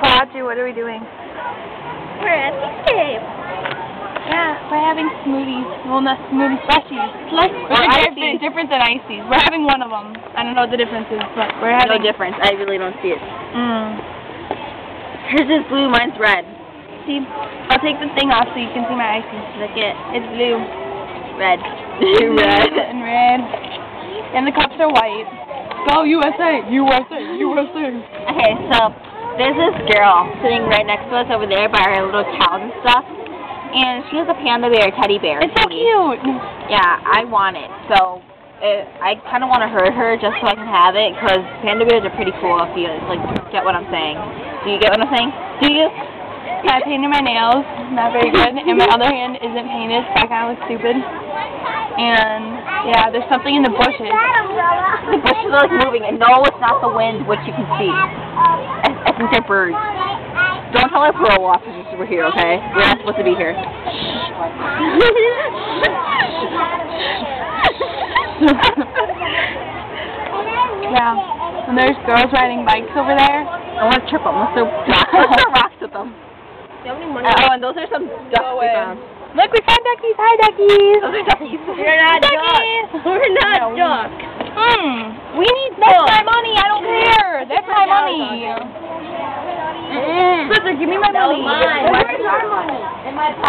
Audrey, what are we doing? We're at the cave. Yeah, we're having smoothies. Well, not smoothies, slushies. Which are different than ices. We're having one of them. I don't know what the difference is, but we're having... No difference. I really don't see it. Hers is blue, mine's red. See? I'll take the thing off so you can see my ices. Look it. It's blue. Red. Red. And red. And the cups are white. Go USA! USA! USA! Okay, so there's this girl sitting right next to us over there by our little cows and stuff. And she has a panda bear teddy bear. It's so cute! Yeah, I want it. So, I kind of want to hurt her just so I can have it, because panda bears are pretty cool if you, like, get what I'm saying. Do you get what I'm saying? Do you? I painted my nails, not very good, and my other hand isn't painted, so I kind of look stupid. And, yeah, there's something in the bushes. The bushes are, like, moving, and no, it's not the wind, which you can see. I think they're birds. Don't tell our parole officers we're here, okay? We're not supposed to be here. Yeah, and there's girls riding bikes over there. I want to trip them. Let's throw rocks at them. Oh, and those are some ducks we found. Look, we found duckies. Hi, duckies. Those are duckies. We're not duckies. We're not ducks. We need that's my money. I don't care. That's my money. Sister, give me my money. Where's our money? In my pocket.